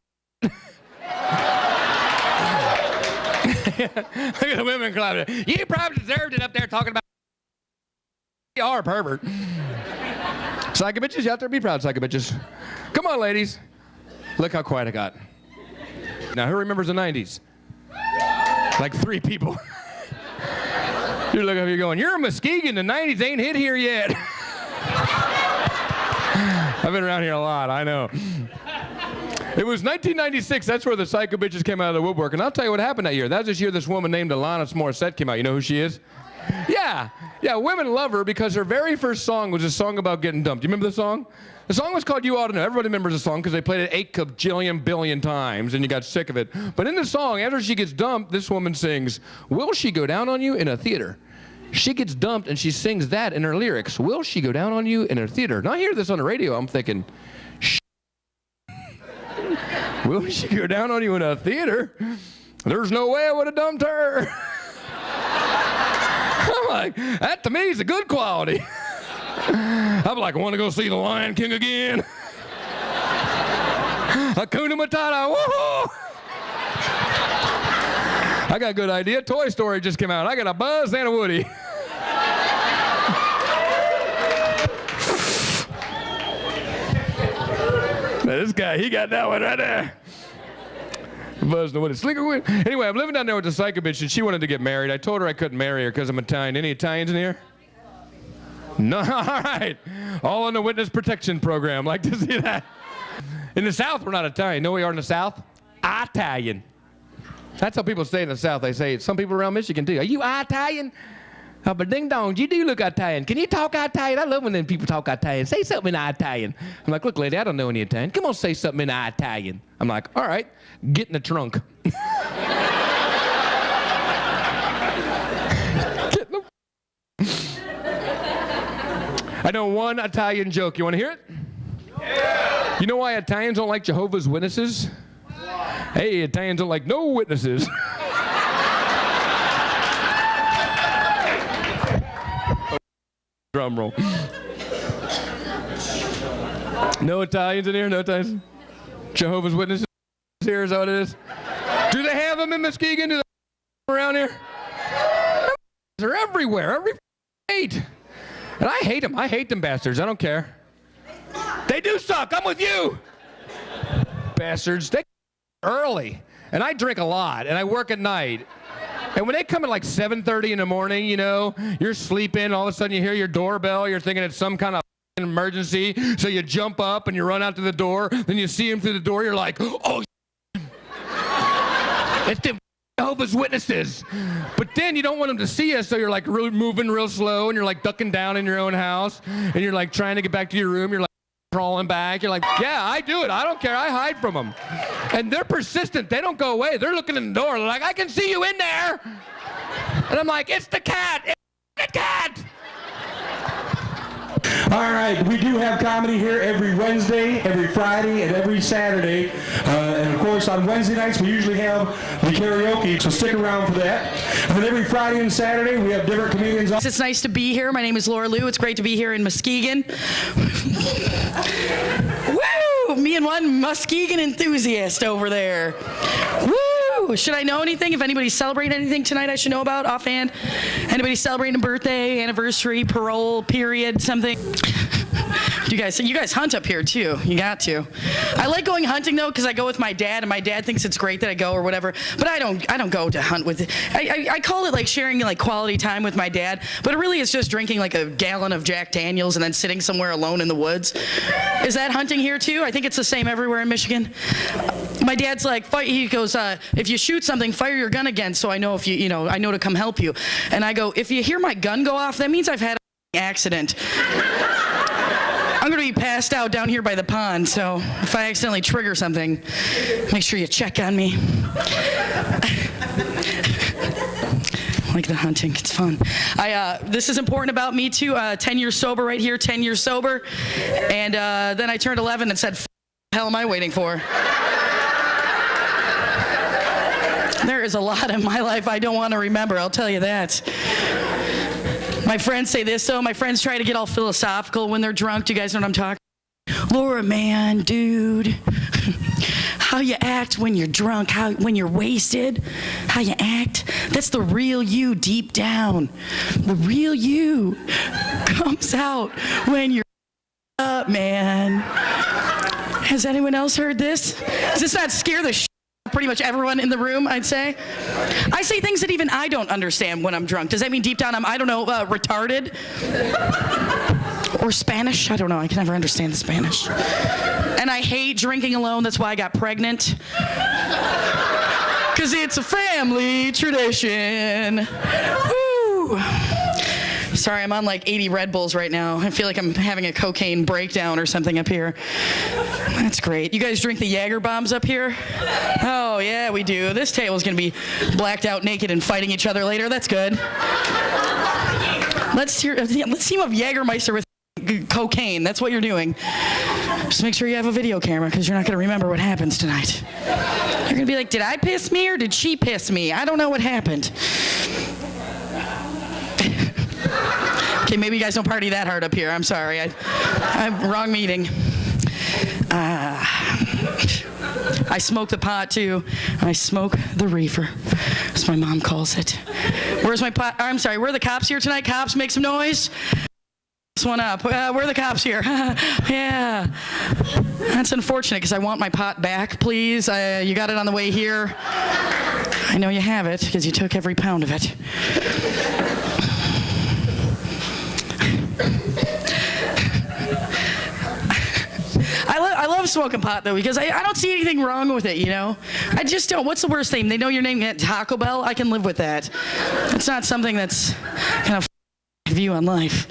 Look at the women clapping. You probably deserved it up there talking about. You are a pervert. Psycho bitches, you out there? Be proud, psycho bitches. Come on, ladies. Look how quiet I got. Now, who remembers the 90s? Like 3 people. You're looking up, you're going, you're a Muskegon, the 90s ain't hit here yet. I've been around here a lot, I know. It was 1996, that's where the psycho bitches came out of the woodwork. And I'll tell you what happened that year. That was this year this woman named Alanis Morissette came out. You know who she is? Yeah, women love her because her very first song was a song about getting dumped. You remember the song? The song was called You Ought to Know. Everybody remembers the song because they played it 8 kajillion billion times and you got sick of it. But in the song, after she gets dumped, this woman sings, will she go down on you in a theater? She gets dumped and she sings that in her lyrics. Will she go down on you in a theater? Now I hear this on the radio, I'm thinking, will she go down on you in a theater? There's no way I would have dumped her. I'm like, that to me is a good quality. I'm like, I want to go see The Lion King again. Hakuna Matata, woohoo! I got a good idea. Toy Story just came out. I got a Buzz and a Woody. Now, this guy, he got that one right there. Buzz and Woody. Slicker Woody. Anyway, I'm living down there with the psycho bitch, and she wanted to get married. I told her I couldn't marry her because I'm Italian. Any Italians in here? No, all right. All on the witness protection program. Like to see that. In the South, we're not Italian. Know we are in the South? Italian. That's how people say in the South. They say, some people around Michigan too. Are you Italian? Oh, but ding dong, you do look Italian. Can you talk Italian? I love when them people talk Italian. Say something in Italian. I'm like, look, lady, I don't know any Italian. Come on, say something in Italian. I'm like, all right, get in the trunk. I know one Italian joke. You want to hear it? Yeah. You know why Italians don't like Jehovah's Witnesses? Why? Hey, Italians don't like no witnesses. Drum roll. No Italians in here? No Italians? Jehovah's Witnesses here, is that what it is? Do they have them in Muskegon? Do they have them around here? are everywhere, every state. And I hate them. I hate them bastards. I don't care. They do suck. I'm with you. Bastards. They early. And I drink a lot, and I work at night. And when they come at like 7:30 in the morning, you know, you're sleeping, all of a sudden you hear your doorbell, you're thinking it's some kind of emergency, so you jump up and you run out to the door, then you see him through the door, you're like, oh, it's the Jehovah's Witnesses. But then you don't want them to see us, so you're like moving real slow, and you're like ducking down in your own house, and you're like trying to get back to your room, you're like crawling back, you're like, yeah, I do it, I don't care, I hide from them. And they're persistent, they don't go away, they're looking in the door, they're like, I can see you in there. And I'm like, it's the cat, it's the cat. All right, we do have comedy here every Wednesday, every Friday, and every Saturday. And of course, on Wednesday nights, we usually have the karaoke, so stick around for that. And then every Friday and Saturday, we have different comedians on. It's nice to be here. My name is Laura Lou. It's great to be here in Muskegon. Woo! Me and one Muskegon enthusiast over there. Woo! Should I know anything? If anybody's celebrating anything tonight I should know about offhand? Anybody celebrating a birthday, anniversary, parole, period, something? You guys hunt up here too. You got to. I like going hunting though because I go with my dad, and my dad thinks it's great that I go or whatever. But I don't go to hunt with. I call it like sharing like quality time with my dad, but it really is just drinking like a gallon of Jack Daniels and then sitting somewhere alone in the woods. Is that hunting here too? I think it's the same everywhere in Michigan. My dad's like, he goes, if you shoot something, fire your gun again, so I know if I know to come help you. And I go, if you hear my gun go off, that means I've had an accident. I'm going to be passed out down here by the pond, so if I accidentally trigger something, make sure you check on me. I like the hunting. It's fun. This is important about me, too. 10 years sober right here, 10 years sober. And then I turned 11 and said, "F the hell am I waiting for?" There is a lot in my life I don't want to remember, I'll tell you that. My friends say this, though. My friends try to get all philosophical when they're drunk. Do you guys know what I'm talking about? Laura, man, dude, how you act when you're drunk, when you're wasted, how you act, that's the real you deep down. The real you comes out when you're up, man. Has anyone else heard this? Does this not scare the shit out of pretty much everyone in the room, I'd say? I say things that even I don't understand when I'm drunk. Does that mean deep down I'm, I don't know, retarded? Or Spanish? I don't know. I can never understand the Spanish. And I hate drinking alone. That's why I got pregnant. Because it's a family tradition. Woo! Sorry, I'm on like 80 Red Bulls right now. I feel like I'm having a cocaine breakdown or something up here. That's great. You guys drink the Jaeger bombs up here? Oh, yeah, we do. This table's going to be blacked out naked and fighting each other later. That's good. Let's team up Jägermeister with cocaine. That's what you're doing. Just make sure you have a video camera because you're not going to remember what happens tonight. You're going to be like, did I piss me or did she piss me? I don't know what happened. Okay, maybe you guys don't party that hard up here. I'm sorry. I'm wrong meeting. I smoke the pot too. I smoke the reefer, as my mom calls it. Where's my pot? I'm sorry, where are the cops here tonight? Cops, make some noise. This one up. Where are the cops here? Yeah. That's unfortunate because I want my pot back, please. You got it on the way here. I know you have it because you took every pound of it. I love smoking pot, though, because I don't see anything wrong with it, you know? I just don't. What's the worst thing? They know your name at Taco Bell? I can live with that. It's not something that's kind of view on life.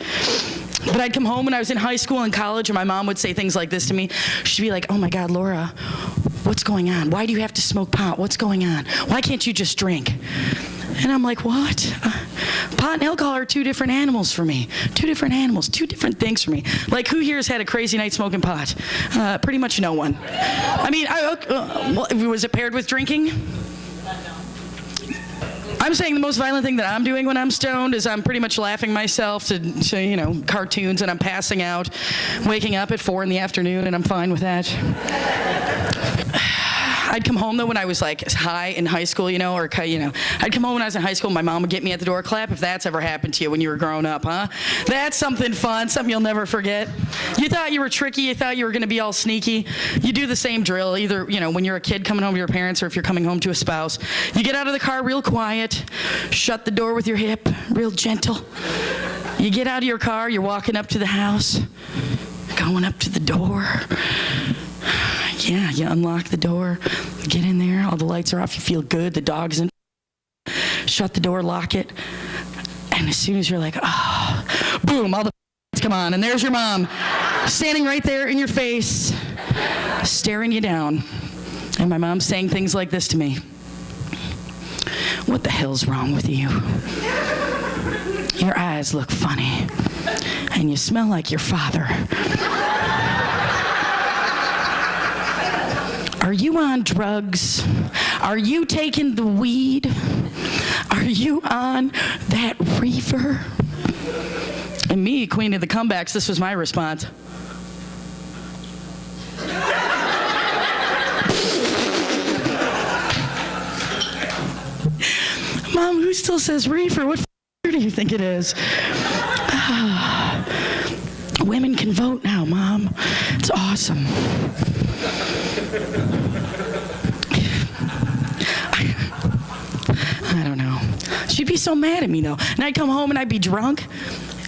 But I'd come home when I was in high school and college, and my mom would say things like this to me. She'd be like, oh, my God, Laura, what's going on? Why do you have to smoke pot? What's going on? Why can't you just drink? And I'm like, what? Pot and alcohol are two different animals for me. Two different animals, two different things for me. Like, who here has had a crazy night smoking pot? Pretty much no one. I mean, was it paired with drinking? I'm saying the most violent thing that I'm doing when I'm stoned is I'm pretty much laughing myself to you know, cartoons, and I'm passing out, waking up at 4 in the afternoon, and I'm fine with that. I'd come home though when I was like high in high school, you know, or you know, I'd come home when I was in high school. My mom would get me at the door. Clap if that's ever happened to you when you were growing up, huh? That's something fun, something you'll never forget. You thought you were tricky. You thought you were going to be all sneaky. You do the same drill, either, you know, when you're a kid coming home to your parents or if you're coming home to a spouse. You get out of the car real quiet, shut the door with your hip, real gentle. You get out of your car, you're walking up to the house, going up to the door. Yeah, you unlock the door, get in there, all the lights are off, you feel good, the dog's in. Shut the door, lock it, and as soon as you're like, oh, boom, all the come on, and there's your mom, standing right there in your face, staring you down. And my mom's saying things like this to me. What the hell's wrong with you? Your eyes look funny, and you smell like your father. Are you on drugs? Are you taking the weed? Are you on that reefer? And me, queen of the comebacks, this was my response. Mom, who still says reefer? What do you think it is? Women can vote now, Mom. It's awesome. I don't know. She'd be so mad at me though. And I'd come home and I'd be drunk.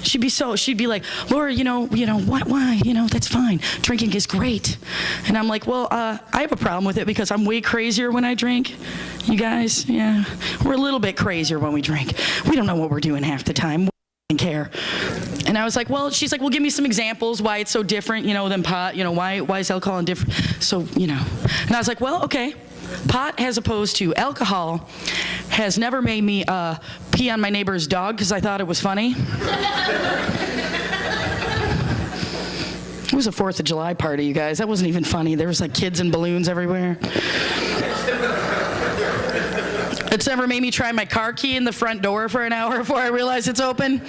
She'd be like, Laura, why? That's fine. Drinking is great. And I'm like, well, I have a problem with it because I'm way crazier when I drink. You guys, yeah, we're a little bit crazier when we drink. We don't know what we're doing half the time. We don't care. And I was like, well, she's like, well, give me some examples why it's so different, than pot. Why is alcohol different? So, And I was like, well, okay. Pot, as opposed to alcohol, has never made me pee on my neighbor's dog because I thought it was funny. It was a 4th of July party, you guys. That wasn't even funny. There was like kids and balloons everywhere. It's never made me try my car key in the front door for an hour before I realize it's open.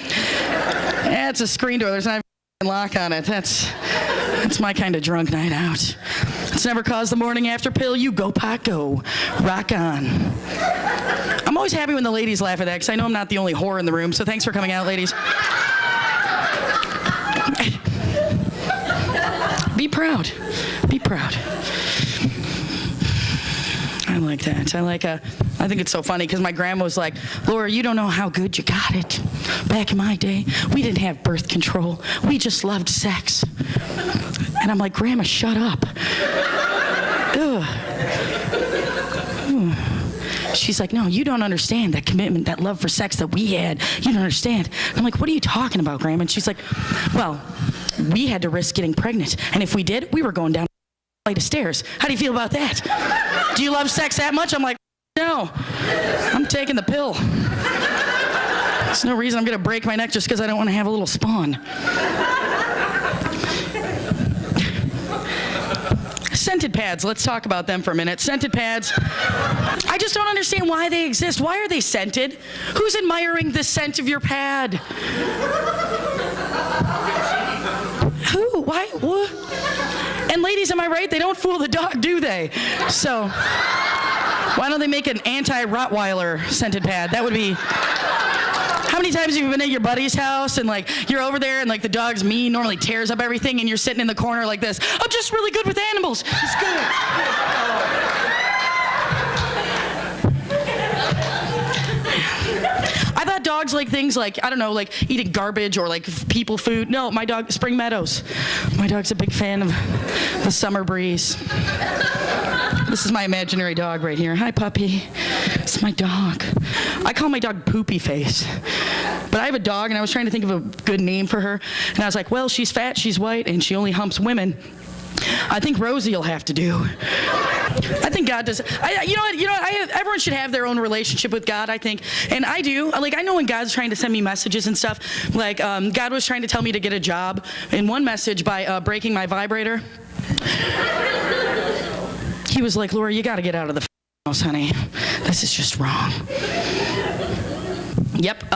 Yeah, it's a screen door. There's not a lock on it. That's my kind of drunk night out. It's never caused the morning after pill. You go, pot, go. Rock on. I'm always happy when the ladies laugh at that because I know I'm not the only whore in the room, so thanks for coming out, ladies. Be proud. Be proud. I like that. I think it's so funny because my grandma was like, Laura, you don't know how good you got it. Back in my day, we didn't have birth control. We just loved sex. And I'm like, Grandma, shut up. Ugh. She's like, no, you don't understand that commitment, that love for sex that we had. You don't understand. I'm like, what are you talking about, Grandma? And she's like, well, we had to risk getting pregnant. And if we did, we were going down a flight of stairs. How do you feel about that? Do you love sex that much? I'm like, no, I'm taking the pill. There's no reason I'm going to break my neck just because I don't want to have a little spawn. Scented pads, let's talk about them for a minute. Scented pads, I just don't understand why they exist. Why are they scented? Who's admiring the scent of your pad? Who? Why? What? And ladies, am I right? They don't fool the dog, do they? So, why don't they make an anti-Rottweiler scented pad? That would be... How many times have you been at your buddy's house and like you're over there and like the dog's mean, normally tears up everything, and you're sitting in the corner like this? I'm just really good with animals. It's good. I thought dogs like things like, I don't know, like eating garbage or like people food. No, my dog, Spring Meadows. My dog's a big fan of the summer breeze. This is my imaginary dog right here. Hi, puppy. It's my dog. I call my dog Poopy Face. But I have a dog, and I was trying to think of a good name for her. And I was like, well, she's fat, she's white, and she only humps women. I think Rosie will have to do. I think God does. Everyone should have their own relationship with God, I think. And I do. Like, I know when God's trying to send me messages and stuff. Like, God was trying to tell me to get a job in one message by breaking my vibrator. He was like, Laura, you got to get out of the house, honey. This is just wrong. Yep.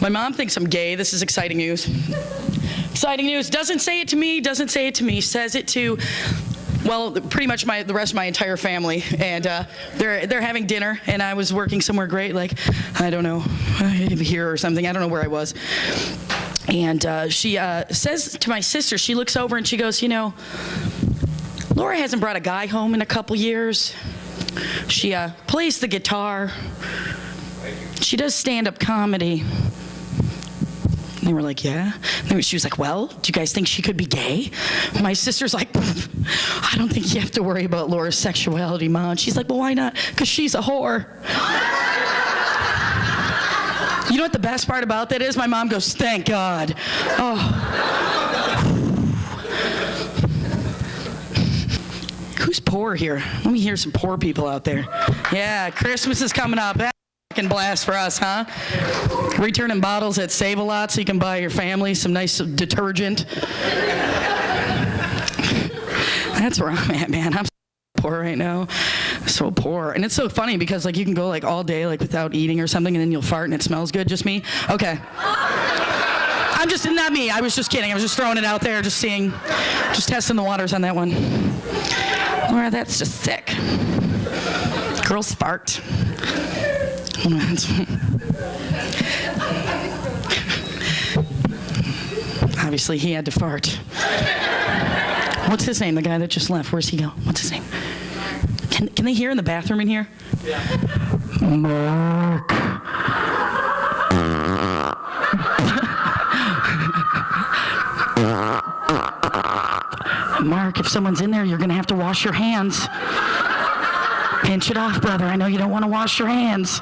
My mom thinks I'm gay. This is exciting news. Exciting news. Doesn't say it to me. Doesn't say it to me. Says it to well, pretty much the rest of my entire family, and they're having dinner, and I was working somewhere great, like, I don't know, here or something. I don't know where I was. And she says to my sister, she looks over and she goes, you know, Laura hasn't brought a guy home in a couple years. She plays the guitar. She does stand-up comedy. And they were like, yeah. And she was like, well, do you guys think she could be gay? My sister's like, I don't think you have to worry about Laura's sexuality, Mom. She's like, well, why not? Because she's a whore. You know what the best part about that is? My mom goes, thank God. Oh. Who's poor here? Let me hear some poor people out there. Yeah, Christmas is coming up. That's a fucking blast for us, huh? Returning bottles at Save-A-Lot so you can buy your family some nice detergent. That's where I'm at, man. I'm so poor right now. So poor. And it's so funny because like you can go like all day like without eating or something and then you'll fart and it smells good. Just me? Okay. I'm just, not me. I was just kidding. I was just throwing it out there, just testing the waters on that one. Well, that's just sick. Girls fart. Obviously, he had to fart. What's his name? The guy that just left. Where's he go? What's his name? Can they hear in the bathroom in here? Yeah. Mark. Mark, if someone's in there, you're going to have to wash your hands. Pinch it off, brother. I know you don't want to wash your hands.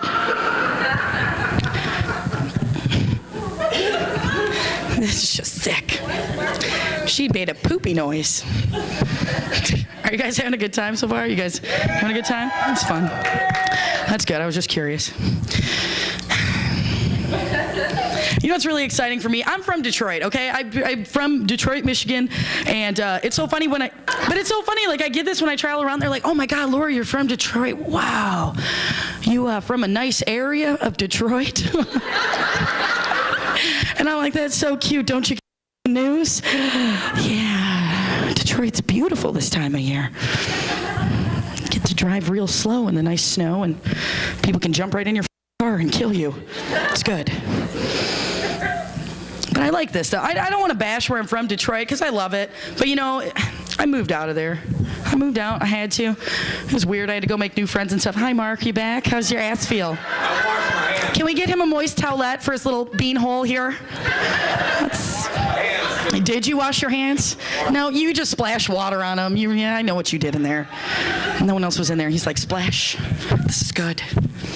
This is just sick. She made a poopy noise. Are you guys having a good time so far? You guys having a good time? That's fun. That's good. I was just curious. You know what's really exciting for me? I'm from Detroit, okay? I'm from Detroit, Michigan, and it's so funny but it's so funny, like I get this when I travel around, they're like, oh my God, Laura, you're from Detroit. Wow. You from a nice area of Detroit? And I'm like, that's so cute. Don't you get the news? Yeah, Detroit's beautiful this time of year. Get to drive real slow in the nice snow, and people can jump right in your car and kill you. It's good. But I like this, though. I don't want to bash where I'm from, Detroit, because I love it. But, you know, I moved out of there. I moved out. I had to. It was weird. I had to go make new friends and stuff. Hi, Mark. You back? How's your ass feel? Can we get him a moist towelette for his little beanhole here? Did you wash your hands? No, you just splashed water on him. Yeah, I know what you did in there. No one else was in there. He's like, splash. This is good.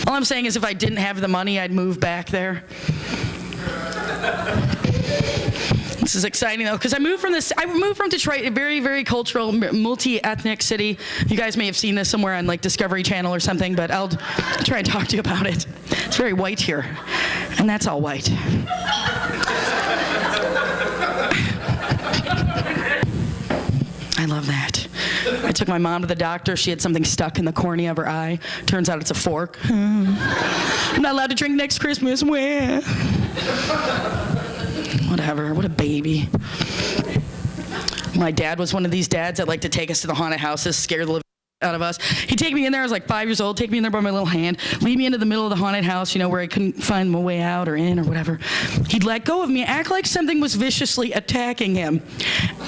All I'm saying is if I didn't have the money, I'd move back there. This is exciting though, because I moved from Detroit, a very, very cultural, multi-ethnic city. You guys may have seen this somewhere on like Discovery Channel or something, but I'll try and talk to you about it. It's very white here, and that's all white. I love that. I took my mom to the doctor. She had something stuck in the cornea of her eye. Turns out it's a fork. I'm not allowed to drink next Christmas. Where? Whatever, what a baby. My dad was one of these dads that liked to take us to the haunted houses, scare the living out of us. He'd take me in there, I was like 5 years old, take me in there by my little hand, lead me into the middle of the haunted house, you know, where I couldn't find my way out or in or whatever. He'd let go of me, act like something was viciously attacking him,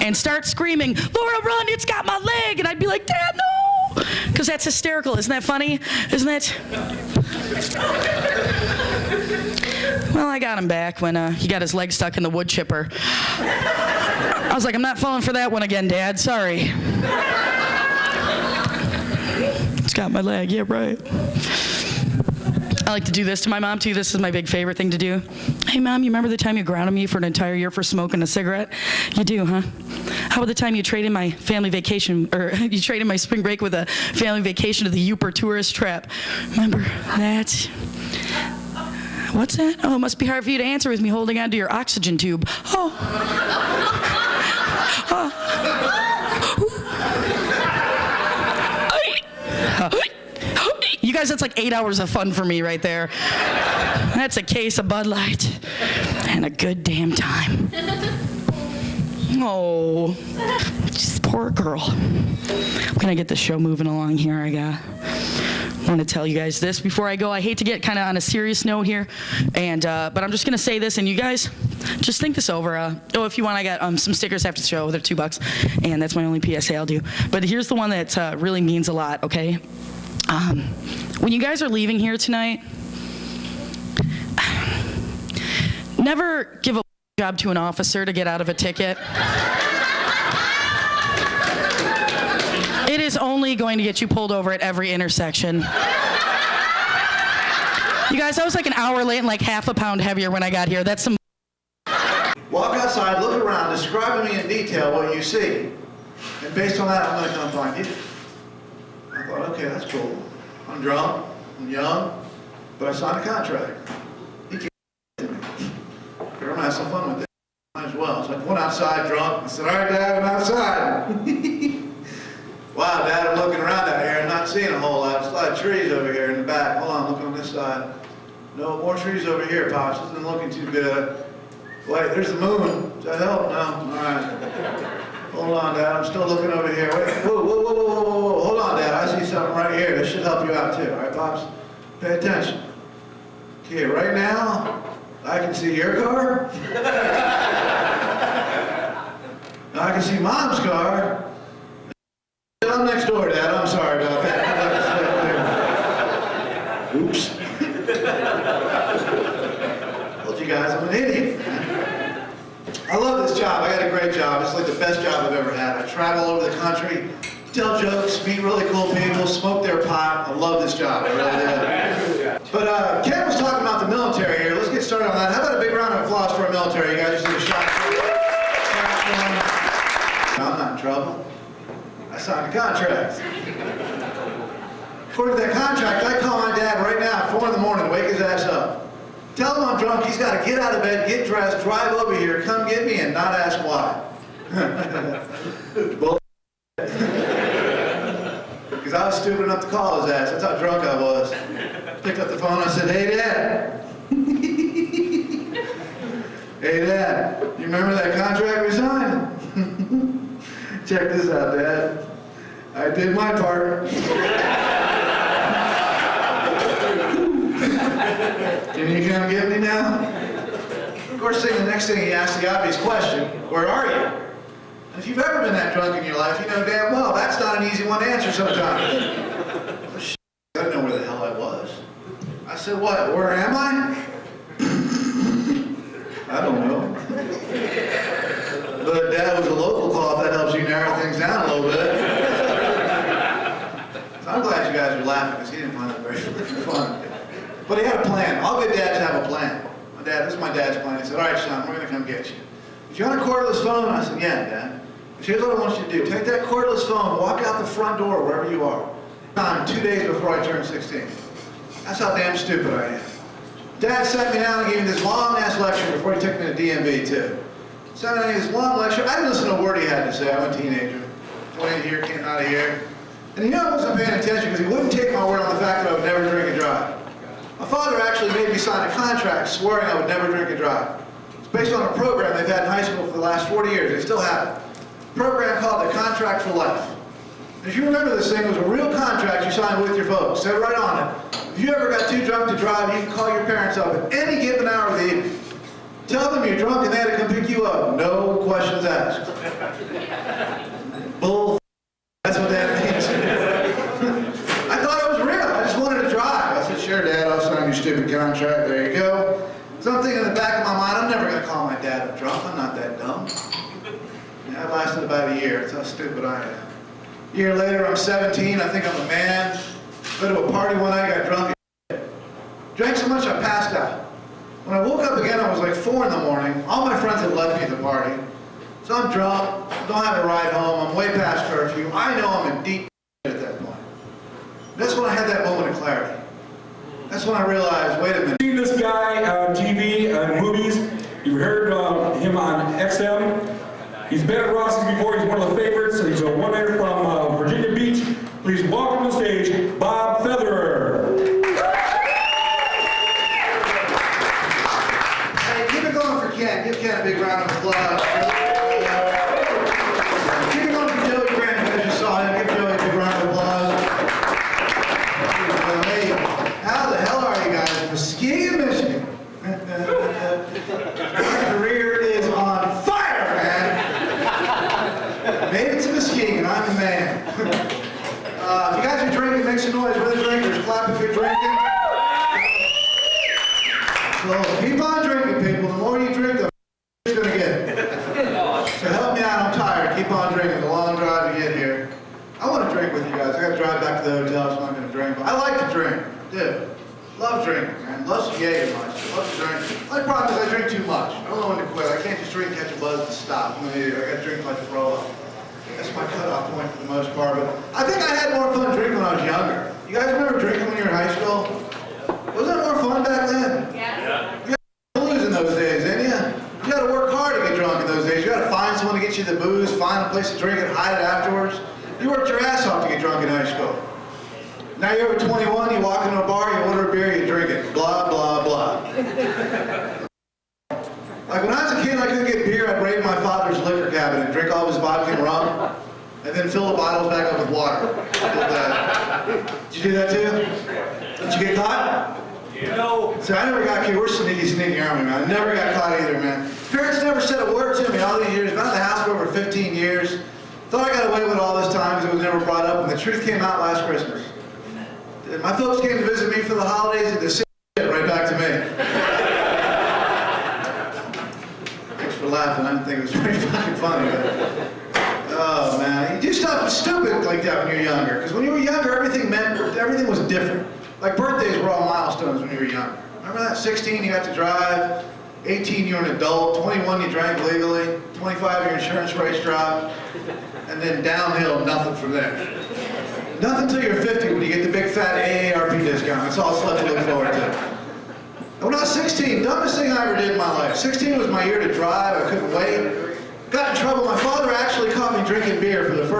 and start screaming, Laura, run, it's got my leg! And I'd be like, Dad, no! Because that's hysterical, isn't that funny? Isn't that? Well, I got him back when he got his leg stuck in the wood chipper. I was like, I'm not falling for that one again, Dad. Sorry. It's got my leg. Yeah, right. I like to do this to my mom, too. This is my big favorite thing to do. Hey, Mom, you remember the time you grounded me for an entire year for smoking a cigarette? You do, huh? How about the time you traded my family vacation, or you traded my spring break with a family vacation to the Uper tourist trap? Remember that? What's that? Oh, it must be hard for you to answer with me holding onto your oxygen tube. Oh. You guys, that's like 8 hours of fun for me right there. That's a case of Bud Light and a good damn time. Oh, just poor girl. I'm gonna get the show moving along here. I want to tell you guys this before I go. I hate to get kind of on a serious note here, and but I'm just gonna say this, and you guys just think this over. Oh, if you want, I got some stickers after the show. They're $2, and that's my only PSA I'll do. But here's the one that really means a lot. Okay, when you guys are leaving here tonight, never give a job to an officer to get out of a ticket. It is only going to get you pulled over at every intersection. You guys, I was like an hour late and like half a pound heavier when I got here. That's some. Walk outside, look around, describe to me in detail what you see. And based on that, I'm going to come find you. I thought, okay, that's cool. I'm drunk, I'm young, but I signed a contract. You can't me. I'm going to have some fun with it. Might as well. So I went outside drunk. I said, all right, Dad, I'm outside. Wow, Dad, I'm looking around out here. I'm not seeing a whole lot. There's a lot of trees over here in the back. Hold on, look on this side. No, more trees over here, Pops. This isn't looking too good. Wait, there's the moon. Does that help? No? All right. Hold on, Dad. I'm still looking over here. Wait. Whoa, whoa, whoa, whoa, whoa, whoa. Hold on, Dad. I see something right here. This should help you out, too. All right, Pops? Pay attention. Okay, right now, I can see your car. I can see Mom's car. I'm next door, Dad. I'm sorry about that. Oops. Told you guys I'm an idiot. I love this job. I got a great job. It's like the best job I've ever had. I travel over the country, tell jokes, meet really cool people, smoke their pot. I love this job. I really do. But Ken was talking about the military here. Let's get started on that. How about a big round of applause for our military? You guys just did a shot. I'm not in trouble. I signed a contract. According to that contract, I call my dad right now at 4 in the morning, wake his ass up. Tell him I'm drunk, he's got to get out of bed, get dressed, drive over here, come get me, and not ask why. Because I was stupid enough to call his ass. That's how drunk I was. Picked up the phone, I said, hey, Dad. Hey, Dad, you remember that contract we signed? Check this out, Dad. I did my part. Can you come get me now? Of course, the next thing he asked the obvious question, where are you? And if you've ever been that drunk in your life, you know damn well that's not an easy one to answer sometimes. Well, shit, I didn't know where the hell I was. I said, what, where am I? I don't know. But Dad was a local call, if that helps you narrow things down a little bit. So I'm glad you guys are laughing because he didn't find it very fun. But he had a plan. All good dads have a plan. This is my dad's plan. He said, all right, son, we're going to come get you. But you want a cordless phone? I said, yeah, Dad. But here's what I want you to do. Take that cordless phone, walk out the front door wherever you are. 2 days before I turned 16. That's how damn stupid I am. Dad sat me down and gave me this long-ass lecture before he took me to DMV, too. Sat me down and gave me this long lecture. I didn't listen to a word he had to say. I'm a teenager. Went in here, came out of here. And he knew I wasn't paying attention because he wouldn't take my word on the fact that I would never drink and drive. My father actually made me sign a contract swearing I would never drink and drive. It's based on a program they've had in high school for the last 40 years. They still have it. A program called the Contract for Life. If you remember this thing, it was a real contract you signed with your folks. Said right on it. If you ever got too drunk to drive, you can call your parents up at any given hour of the evening. Tell them you're drunk and they had to come pick you up. No questions asked. Bull. That's what that means. I thought it was real. I just wanted to drive. I said, sure, Dad, I'll sign your stupid contract. There you go. So I'm thinking in the back of my mind, I'm never going to call my dad a drunk. I'm not that dumb. And that lasted about a year. That's how stupid I am. A year later, I'm 17. I think I'm a man. Went to a party one night, got drunk and drank so much I passed out. When I woke up again, it was like 4 in the morning. All my friends had left me at the party. So I'm drunk, don't have a ride home, I'm way past curfew. I know I'm in deep at that point. That's when I had that moment of clarity. That's when I realized, wait a minute. You've seen this guy on TV, on movies. You've heard him on XM. He's been at Rossi's before. He's one of the favorites. He's a one-hitter from Virginia Beach. Please welcome to the stage, Bob Featherer. Hey, keep it going for Ken. Give Ken a big round of applause. Muskegon, Michigan. My career is on fire, man. Made it to Muskegon, I'm the man. If you guys are drinking, make some noise. We're the drinkers. Clap if you're drinking. So keep on drinking, people. The more you drink, the you're gonna get. So help me out, I'm tired. Keep on drinking. The long drive to get here. I want to drink with you guys. I got to drive back to the hotel, so I'm going to drink. But I like to drink. Dude, love drinking, man. Love some Jägermeister. Love to drink. My problem is I drink too much. I don't know when to quit. I can't just drink, catch a buzz, and stop. I got to drink like a throw up. That's my cutoff point for the most part. But I think I had more fun drinking when I was younger. You guys remember drinking when you were in high school? Wasn't it more fun back then? Yeah. You got to lose in those days, didn't you? You got to work hard to get drunk in those days. You got to find someone to get you the booze, find a place to drink it, hide it afterwards. You worked your ass off to get drunk in high school. Now you're over 21, you walk into a bar, you order a beer, you drink it. Blah, blah, blah. Like when I was a kid, I couldn't get beer, I'd raid my father's liquor cabinet and drink all of his vodka and rum, and then fill the bottles back up with water. Did you do that too? Did you get caught? No. So I never got caught. We're sneaky army, man. I never got caught either, man. Parents never said a word to me all these years. Been in the house for over 15 years. Thought I got away with it all this time because it was never brought up, and the truth came out last Christmas. My folks came to visit me for the holidays, and the same shit right back to me. Thanks for laughing. I didn't think it was pretty fucking funny, but... Oh, man. You do stuff stupid like that when you're younger, because when you were younger, everything was different. Like birthdays were all milestones when you were younger. Remember that? 16, you got to drive. 18, you're an adult. 21, you drank legally. 25, your insurance rates dropped. And then downhill, nothing from there. Nothing until you're 50 when you get the big fat AARP discount. That's all stuff to look forward to. And when I was 16, dumbest thing I ever did in my life. 16 was my year to drive. I couldn't wait. Got in trouble. My father actually caught me drinking beer for the first time.